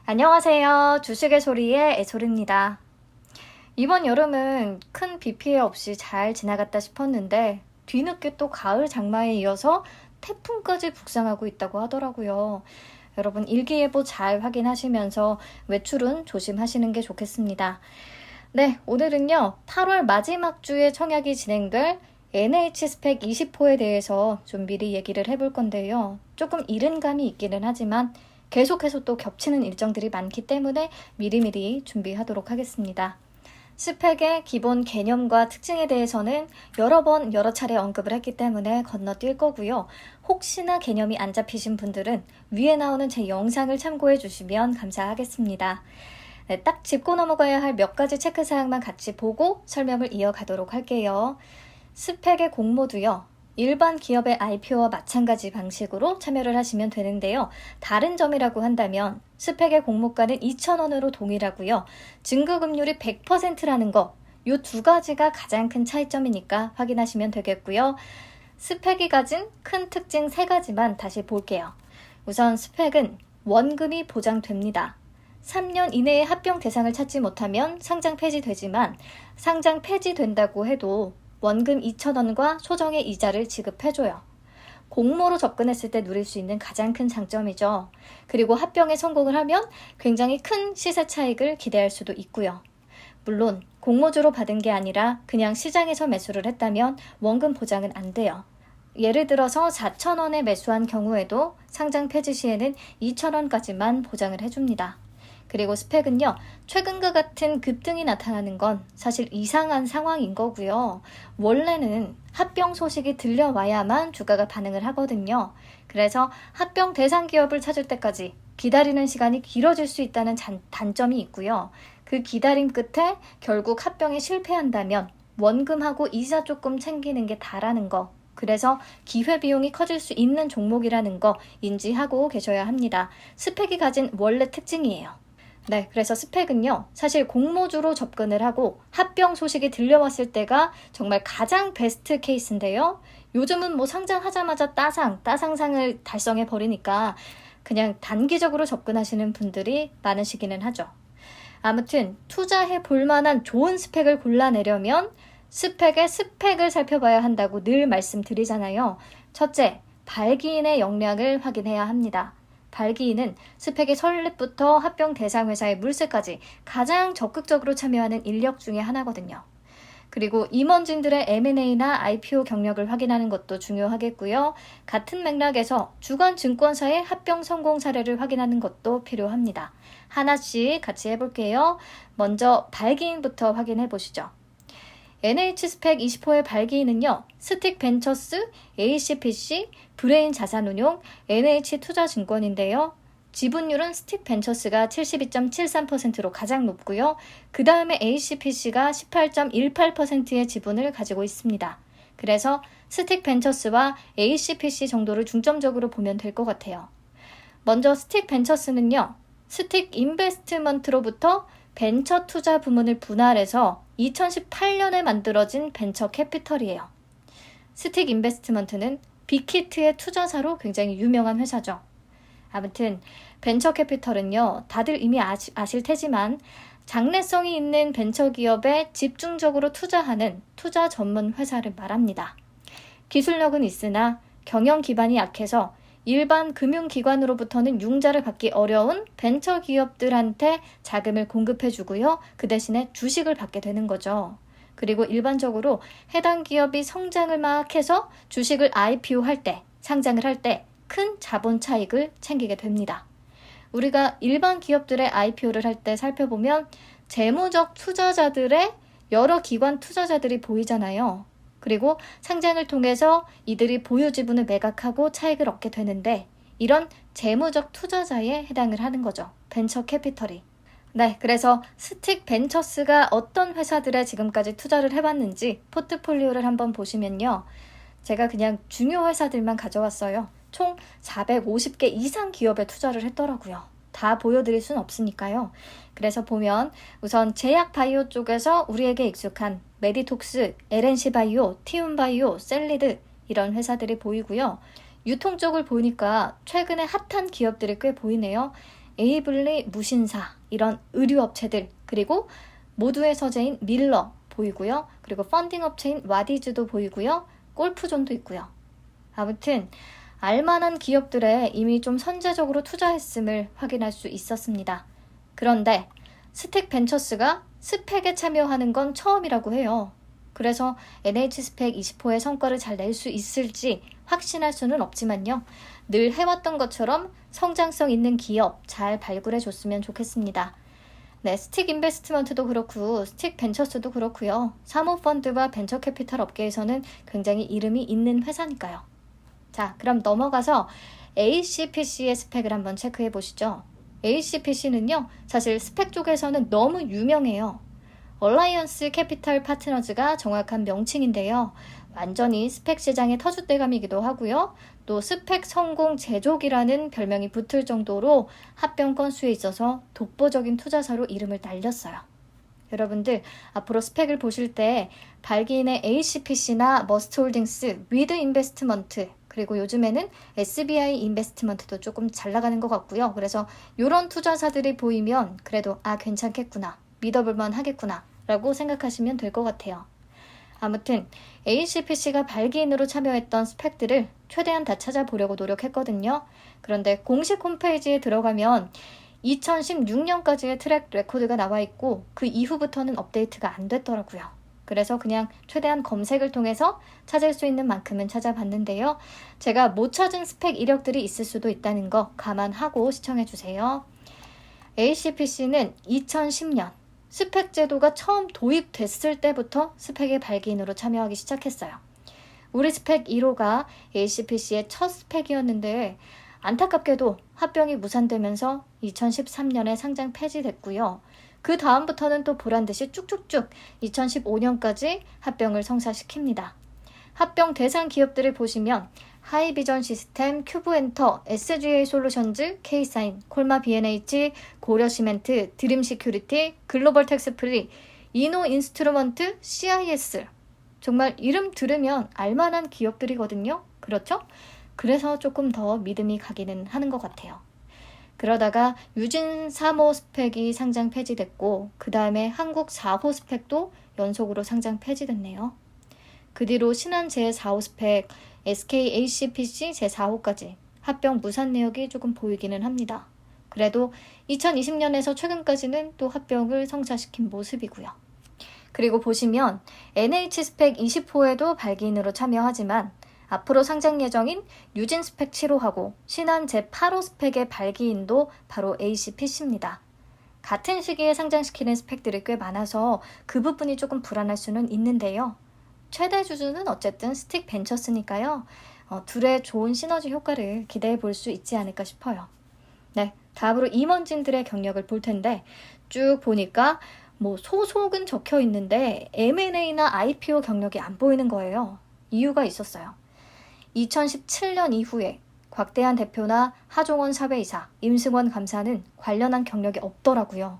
안녕하세요. 주식의 소리의 애솔입니다. 이번 여름은 큰 비 피해 없이 잘 지나갔다 싶었는데 뒤늦게 또 가을 장마에 이어서 태풍까지 북상하고 있다고 하더라고요. 여러분 일기예보 잘 확인하시면서 외출은 조심하시는 게 좋겠습니다. 네, 오늘은요 8월 마지막 주에 청약이 진행될 NH 스펙 20호에 대해서 좀 미리 얘기를 해볼 건데요. 조금 이른 감이 있기는 하지만 계속해서 또 겹치는 일정들이 많기 때문에 미리미리 준비하도록 하겠습니다. 스펙의 기본 개념과 특징에 대해서는 여러 차례 언급을 했기 때문에 건너뛸 거고요. 혹시나 개념이 안 잡히신 분들은 위에 나오는 제 영상을 참고해 주시면 감사하겠습니다. 네, 딱 짚고 넘어가야 할 몇 가지 체크사항만 같이 보고 설명을 이어가도록 할게요. 스펙의 공모도요. 일반 기업의 IPO와 마찬가지 방식으로 참여를 하시면 되는데요. 다른 점이라고 한다면 스펙의 공모가는 2,000원으로 동일하고요. 증거금률이 100%라는 거, 이 두 가지가 가장 큰 차이점이니까 확인하시면 되겠고요. 스펙이 가진 큰 특징 세 가지만 다시 볼게요. 우선 스펙은 원금이 보장됩니다. 3년 이내에 합병 대상을 찾지 못하면 상장 폐지되지만 상장 폐지된다고 해도 원금 2,000원과 소정의 이자를 지급해줘요. 공모로 접근했을 때 누릴 수 있는 가장 큰 장점이죠. 그리고 합병에 성공을 하면 굉장히 큰 시세 차익을 기대할 수도 있고요. 물론 공모주로 받은 게 아니라 그냥 시장에서 매수를 했다면 원금 보장은 안 돼요. 예를 들어서 4,000원에 매수한 경우에도 상장 폐지 시에는 2,000원까지만 보장을 해줍니다. 그리고 스펙은요, 최근과 같은 급등이 나타나는 건 사실 이상한 상황인 거고요. 원래는 합병 소식이 들려와야만 주가가 반응을 하거든요. 그래서 합병 대상 기업을 찾을 때까지 기다리는 시간이 길어질 수 있다는 단점이 있고요. 그 기다림 끝에 결국 합병에 실패한다면 원금하고 이자 조금 챙기는 게 다라는 거. 그래서 기회비용이 커질 수 있는 종목이라는 거 인지하고 계셔야 합니다. 스펙이 가진 원래 특징이에요. 네, 그래서 스펙은요, 사실 공모주로 접근을 하고 합병 소식이 들려왔을 때가 정말 가장 베스트 케이스인데요. 요즘은 뭐 상장하자마자 따상상을 달성해 버리니까 그냥 단기적으로 접근하시는 분들이 많으시기는 하죠. 아무튼 투자해 볼 만한 좋은 스펙을 골라내려면 스펙의 스펙을 살펴봐야 한다고 늘 말씀드리잖아요. 첫째, 발기인의 역량을 확인해야 합니다. 발기인은 스펙의 설립부터 합병 대상 회사의 물세까지 가장 적극적으로 참여하는 인력 중에 하나거든요. 그리고 임원진들의 M&A나 IPO 경력을 확인하는 것도 중요하겠고요. 같은 맥락에서 주간 증권사의 합병 성공 사례를 확인하는 것도 필요합니다. 하나씩 같이 해볼게요. 먼저 발기인부터 확인해 보시죠. NH 스펙 20호의 발기인은요, 스틱 벤처스, ACPC, 브레인 자산운용, NH 투자증권인데요. 지분율은 스틱 벤처스가 72.73%로 가장 높고요. 그 다음에 ACPC가 18.18%의 지분을 가지고 있습니다. 그래서 스틱 벤처스와 ACPC 정도를 중점적으로 보면 될 것 같아요. 먼저 스틱 벤처스는요, 스틱 인베스트먼트로부터 벤처 투자 부문을 분할해서 2018년에 만들어진 벤처 캐피털이에요. 스틱 인베스트먼트는 빅히트의 투자사로 굉장히 유명한 회사죠. 아무튼 벤처 캐피털은요, 다들 이미 아실 테지만 장래성이 있는 벤처 기업에 집중적으로 투자하는 투자 전문 회사를 말합니다. 기술력은 있으나 경영 기반이 약해서 일반 금융기관으로부터는 융자를 받기 어려운 벤처 기업들한테 자금을 공급해주고요. 그 대신에 주식을 받게 되는 거죠. 그리고 일반적으로 해당 기업이 성장을 막 해서 주식을 IPO 할 때, 상장을 할 때 큰 자본 차익을 챙기게 됩니다. 우리가 일반 기업들의 IPO를 할 때 살펴보면 재무적 투자자들의 여러 기관 투자자들이 보이잖아요. 그리고 상장을 통해서 이들이 보유 지분을 매각하고 차익을 얻게 되는데 이런 재무적 투자자에 해당을 하는 거죠. 벤처 캐피털이. 네, 그래서 스틱 벤처스가 어떤 회사들에 지금까지 투자를 해봤는지 포트폴리오를 한번 보시면요. 제가 그냥 중요 회사들만 가져왔어요. 총 450개 이상 기업에 투자를 했더라고요. 다 보여드릴 순 없으니까요. 그래서 보면 우선 제약바이오 쪽에서 우리에게 익숙한 메디톡스, LNC바이오, 티움바이오, 셀리드 이런 회사들이 보이고요. 유통 쪽을 보니까 최근에 핫한 기업들이 꽤 보이네요. 에이블리 무신사, 이런 의류업체들, 그리고 모두의 서재인 밀러 보이고요. 그리고 펀딩 업체인 와디즈도 보이고요. 골프존도 있고요. 아무튼 알만한 기업들에 이미 좀 선제적으로 투자했음을 확인할 수 있었습니다. 그런데 스택벤처스가 스펙에 참여하는 건 처음이라고 해요. 그래서 NH스펙 20호의 성과를 잘 낼 수 있을지 확신할 수는 없지만요. 늘 해왔던 것처럼 성장성 있는 기업 잘 발굴해 줬으면 좋겠습니다. 네, 스틱 인베스트먼트도 그렇고 스틱 벤처스도 그렇고요. 사모펀드와 벤처캐피탈 업계에서는 굉장히 이름이 있는 회사니까요. 자, 그럼 넘어가서 ACPC의 스펙을 한번 체크해 보시죠. ACPC는요, 사실 스펙 쪽에서는 너무 유명해요. 얼라이언스 캐피털 파트너즈가 정확한 명칭인데요. 완전히 스펙 시장의 터줏대감이기도 하고요. 또 스펙 성공 제조기라는 별명이 붙을 정도로 합병 건수에 있어서 독보적인 투자사로 이름을 날렸어요. 여러분들 앞으로 스펙을 보실 때 발기인의 ACPC나 머스트홀딩스, 위드 인베스트먼트, 그리고 요즘에는 SBI 인베스트먼트도 조금 잘 나가는 것 같고요. 그래서 이런 투자사들이 보이면 그래도 괜찮겠구나, 믿어볼만 하겠구나 라고 생각하시면 될 것 같아요. 아무튼 ACPC가 발기인으로 참여했던 스펙들을 최대한 다 찾아보려고 노력했거든요. 그런데 공식 홈페이지에 들어가면 2016년까지의 트랙 레코드가 나와 있고 그 이후부터는 업데이트가 안 됐더라고요. 그래서 그냥 최대한 검색을 통해서 찾을 수 있는 만큼은 찾아봤는데요. 제가 못 찾은 스펙 이력들이 있을 수도 있다는 거 감안하고 시청해주세요. ACPC는 2010년 스펙 제도가 처음 도입됐을 때부터 스펙의 발기인으로 참여하기 시작했어요. 우리 스펙 1호가 ACPC의 첫 스펙이었는데 안타깝게도 합병이 무산되면서 2013년에 상장 폐지됐고요. 그 다음부터는 또 보란듯이 쭉쭉쭉 2015년까지 합병을 성사시킵니다. 합병 대상 기업들을 보시면 하이비전 시스템, 큐브엔터, SGA 솔루션즈, K사인, 콜마 B&H, 고려시멘트, 드림시큐리티, 글로벌 텍스프리, 이노 인스트루먼트, CIS. 정말 이름 들으면 알만한 기업들이거든요. 그렇죠? 그래서 조금 더 믿음이 가기는 하는 것 같아요. 그러다가 유진 3호 스펙이 상장 폐지됐고 그 다음에 한국 4호 스펙도 연속으로 상장 폐지됐네요. 그 뒤로 신한 제4호 스펙, SKACPC 제4호까지 합병 무산 내역이 조금 보이기는 합니다. 그래도 2020년에서 최근까지는 또 합병을 성사시킨 모습이고요. 그리고 보시면 NH스펙 20호에도 발기인으로 참여하지만 앞으로 상장 예정인 유진 스펙 7호하고 신한 제8호 스펙의 발기인도 바로 ACPC입니다. 같은 시기에 상장시키는 스펙들이 꽤 많아서 그 부분이 조금 불안할 수는 있는데요. 최대 주주는 어쨌든 스틱 벤처스니까요. 둘의 좋은 시너지 효과를 기대해 볼 수 있지 않을까 싶어요. 네, 다음으로 임원진들의 경력을 볼 텐데 쭉 보니까 소속은 적혀 있는데 M&A나 IPO 경력이 안 보이는 거예요. 이유가 있었어요. 2017년 이후에 곽대한 대표나 하종원 사회이사, 임승원 감사는 관련한 경력이 없더라고요.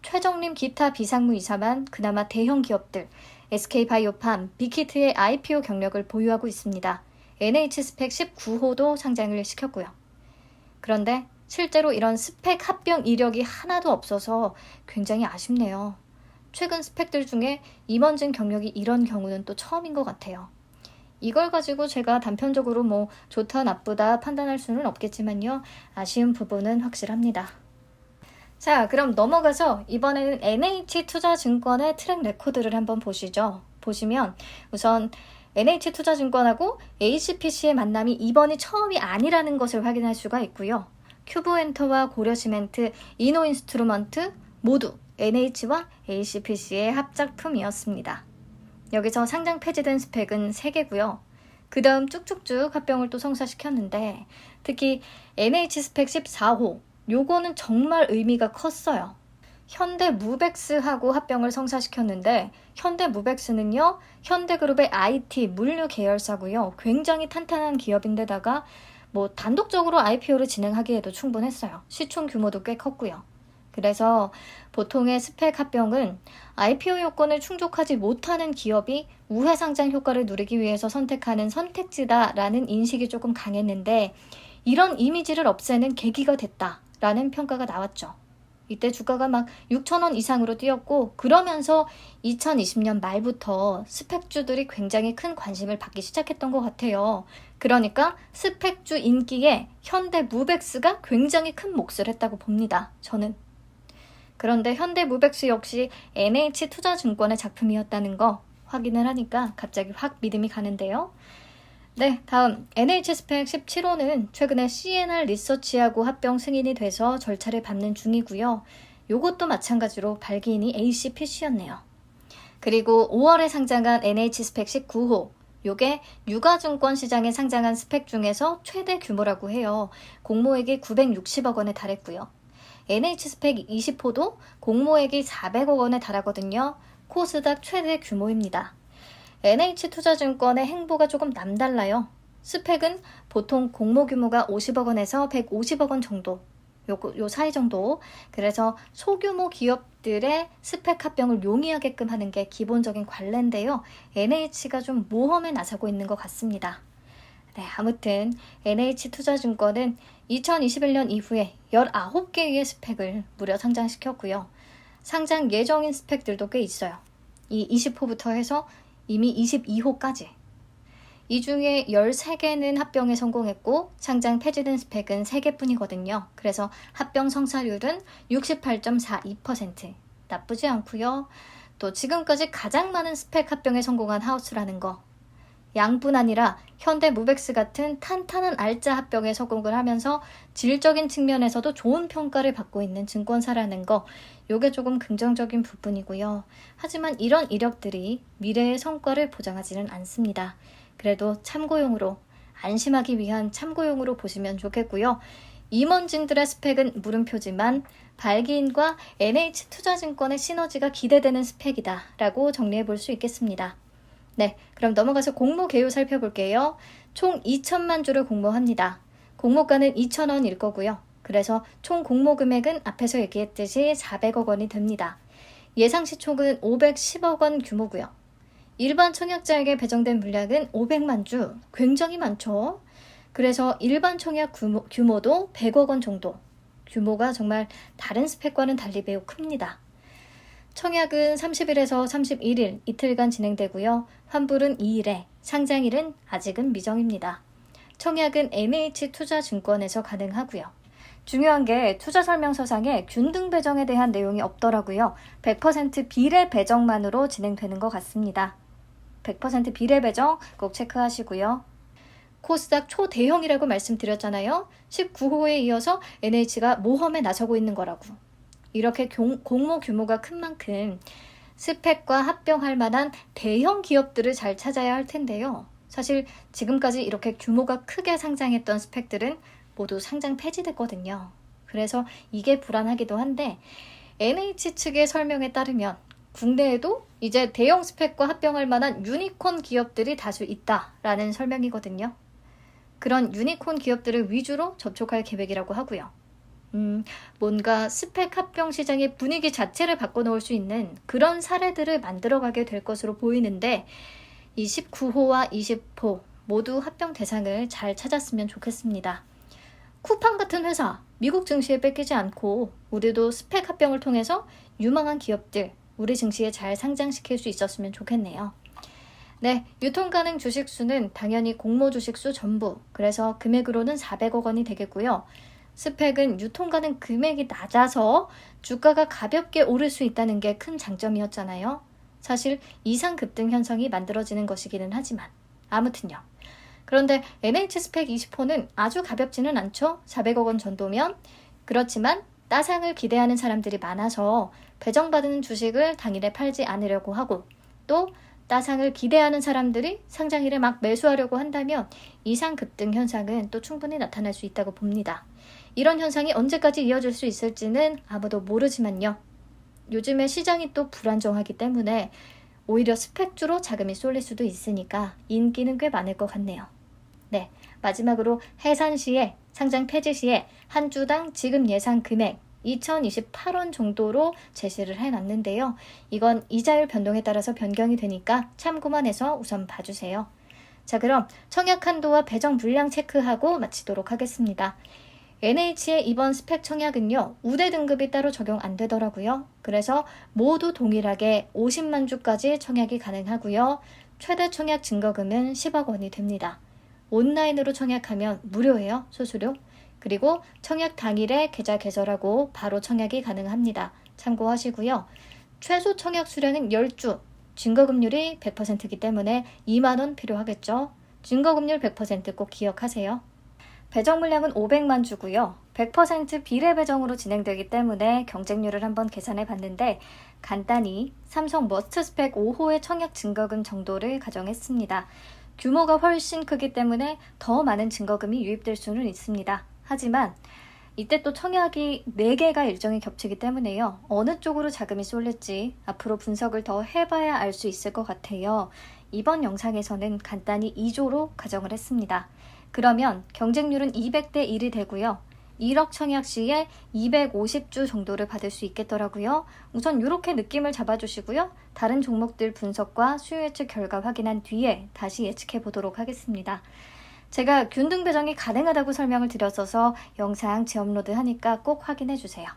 최정림 기타 비상무이사만 그나마 대형 기업들, SK바이오팜, 빅히트의 IPO 경력을 보유하고 있습니다. NH스펙 19호도 상장을 시켰고요. 그런데 실제로 이런 스펙 합병 이력이 하나도 없어서 굉장히 아쉽네요. 최근 스펙들 중에 임원진 경력이 이런 경우는 또 처음인 것 같아요. 이걸 가지고 제가 단편적으로 좋다 나쁘다 판단할 수는 없겠지만요. 아쉬운 부분은 확실합니다. 자, 그럼 넘어가서 이번에는 NH투자증권의 트랙 레코드를 한번 보시죠. 보시면 우선 NH투자증권하고 ACPC의 만남이 이번이 처음이 아니라는 것을 확인할 수가 있고요. 큐브엔터와 고려시멘트, 이노인스트루먼트 모두 NH와 ACPC의 합작품이었습니다. 여기서 상장 폐지된 스펙은 3개고요. 그 다음 쭉쭉쭉 합병을 또 성사시켰는데 특히 NH스펙 14호 요거는 정말 의미가 컸어요. 현대무벡스하고 합병을 성사시켰는데 현대무벡스는요. 현대그룹의 IT 물류 계열사고요. 굉장히 탄탄한 기업인데다가 단독적으로 IPO를 진행하기에도 충분했어요. 시총 규모도 꽤 컸고요. 그래서 보통의 스펙 합병은 IPO 요건을 충족하지 못하는 기업이 우회 상장 효과를 누리기 위해서 선택하는 선택지다라는 인식이 조금 강했는데 이런 이미지를 없애는 계기가 됐다. 라는 평가가 나왔죠. 이때 주가가 막 6,000원 이상으로 뛰었고, 그러면서 2020년 말부터 스펙주들이 굉장히 큰 관심을 받기 시작했던 것 같아요. 그러니까 스펙주 인기에 현대무백스가 굉장히 큰 몫을 했다고 봅니다. 저는. 그런데 현대무백스 역시 NH투자증권의 작품이었다는 거 확인을 하니까 갑자기 확 믿음이 가는데요. 네, 다음 NH스펙 17호는 최근에 CNR 리서치하고 합병 승인이 돼서 절차를 밟는 중이고요. 요것도 마찬가지로 발기인이 ACPC였네요. 그리고 5월에 상장한 NH스펙 19호, 요게 유가증권 시장에 상장한 스펙 중에서 최대 규모라고 해요. 공모액이 960억 원에 달했고요. NH스펙 20호도 공모액이 400억 원에 달하거든요. 코스닥 최대 규모입니다. NH투자증권의 행보가 조금 남달라요. 스펙은 보통 공모 규모가 50억 원에서 150억 원 정도, 요 사이 정도. 그래서 소규모 기업들의 스펙 합병을 용이하게끔 하는 게 기본적인 관례인데요. NH가 좀 모험에 나서고 있는 것 같습니다. 네, 아무튼 NH투자증권은 2021년 이후에 19개의 스펙을 무려 상장시켰고요. 상장 예정인 스펙들도 꽤 있어요. 이 20호부터 해서 이미 22호까지. 이 중에 13개는 합병에 성공했고 상장 폐지된 스펙은 3개뿐이거든요. 그래서 합병 성사율은 68.42%. 나쁘지 않고요. 또 지금까지 가장 많은 스펙 합병에 성공한 하우스라는 거. 양뿐 아니라 현대무백스 같은 탄탄한 알짜 합병에 성공을 하면서 질적인 측면에서도 좋은 평가를 받고 있는 증권사라는 거, 요게 조금 긍정적인 부분이고요. 하지만 이런 이력들이 미래의 성과를 보장하지는 않습니다. 그래도 참고용으로, 안심하기 위한 참고용으로 보시면 좋겠고요. 임원진들의 스펙은 물음표지만 발기인과 NH투자증권의 시너지가 기대되는 스펙이다 라고 정리해 볼 수 있겠습니다. 네, 그럼 넘어가서 공모 개요 살펴볼게요. 총 2천만 주를 공모합니다. 공모가는 2,000원일 거고요. 그래서 총 공모 금액은 앞에서 얘기했듯이 400억 원이 됩니다. 예상 시총은 510억 원 규모고요. 일반 청약자에게 배정된 물량은 500만 주, 굉장히 많죠. 그래서 일반 청약 규모도 100억 원 정도. 규모가 정말 다른 스펙과는 달리 매우 큽니다. 청약은 30일에서 31일 이틀간 진행되고요. 환불은 2일에, 상장일은 아직은 미정입니다. 청약은 NH투자증권에서 가능하고요. 중요한 게 투자설명서상에 균등 배정에 대한 내용이 없더라고요. 100% 비례 배정만으로 진행되는 것 같습니다. 100% 비례 배정 꼭 체크하시고요. 코스닥 초대형이라고 말씀드렸잖아요. 19호에 이어서 NH가 모험에 나서고 있는 거라고. 이렇게 공모 규모가 큰 만큼 스펙과 합병할 만한 대형 기업들을 잘 찾아야 할 텐데요. 사실 지금까지 이렇게 규모가 크게 상장했던 스펙들은 모두 상장 폐지됐거든요. 그래서 이게 불안하기도 한데 NH 측의 설명에 따르면 국내에도 이제 대형 스펙과 합병할 만한 유니콘 기업들이 다수 있다라는 설명이거든요. 그런 유니콘 기업들을 위주로 접촉할 계획이라고 하고요. 뭔가 스펙 합병 시장의 분위기 자체를 바꿔놓을 수 있는 그런 사례들을 만들어가게 될 것으로 보이는데 이 19호와 20호 모두 합병 대상을 잘 찾았으면 좋겠습니다. 쿠팡 같은 회사, 미국 증시에 뺏기지 않고 우리도 스펙 합병을 통해서 유망한 기업들, 우리 증시에 잘 상장시킬 수 있었으면 좋겠네요. 네, 유통가능 주식수는 당연히 공모 주식수 전부, 그래서 금액으로는 400억 원이 되겠고요. 스펙은 유통가능 금액이 낮아서 주가가 가볍게 오를 수 있다는 게 큰 장점이었잖아요. 사실 이상 급등 현상이 만들어지는 것이기는 하지만 아무튼요. 그런데 NH스펙 20호는 아주 가볍지는 않죠. 400억 원 정도면. 그렇지만 따상을 기대하는 사람들이 많아서 배정받은 주식을 당일에 팔지 않으려고 하고 또 따상을 기대하는 사람들이 상장일에 막 매수하려고 한다면 이상 급등 현상은 또 충분히 나타날 수 있다고 봅니다. 이런 현상이 언제까지 이어질 수 있을지는 아무도 모르지만요. 요즘에 시장이 또 불안정하기 때문에 오히려 스펙주로 자금이 쏠릴 수도 있으니까 인기는 꽤 많을 것 같네요. 네, 마지막으로 해산시에 상장 폐지 시에 한 주당 지급 예상 금액 2028원 정도로 제시를 해놨는데요. 이건 이자율 변동에 따라서 변경이 되니까 참고만 해서 우선 봐주세요. 자, 그럼 청약 한도와 배정 물량 체크하고 마치도록 하겠습니다. NH의 이번 스펙 청약은요, 우대 등급이 따로 적용 안 되더라고요. 그래서 모두 동일하게 50만 주까지 청약이 가능하고요. 최대 청약 증거금은 10억 원이 됩니다. 온라인으로 청약하면 무료예요, 수수료. 그리고 청약 당일에 계좌 개설하고 바로 청약이 가능합니다. 참고하시고요. 최소 청약 수량은 10주, 증거금률이 100%이기 때문에 2만 원 필요하겠죠. 증거금률 100% 꼭 기억하세요. 배정 물량은 500만 주고요. 100% 비례 배정으로 진행되기 때문에 경쟁률을 한번 계산해 봤는데 간단히 삼성 머스트 스펙 5호의 청약 증거금 정도를 가정했습니다. 규모가 훨씬 크기 때문에 더 많은 증거금이 유입될 수는 있습니다. 하지만 이때 또 청약이 4개가 일정이 겹치기 때문에요. 어느 쪽으로 자금이 쏠릴지 앞으로 분석을 더 해봐야 알 수 있을 것 같아요. 이번 영상에서는 간단히 2조로 가정을 했습니다. 그러면 경쟁률은 200대 1이 되고요. 1억 청약 시에 250주 정도를 받을 수 있겠더라고요. 우선 이렇게 느낌을 잡아주시고요. 다른 종목들 분석과 수요 예측 결과 확인한 뒤에 다시 예측해 보도록 하겠습니다. 제가 균등 배정이 가능하다고 설명을 드렸어서 영상 재업로드 하니까 꼭 확인해 주세요.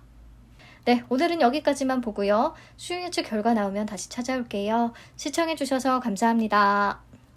네, 오늘은 여기까지만 보고요. 수요 예측 결과 나오면 다시 찾아올게요. 시청해 주셔서 감사합니다.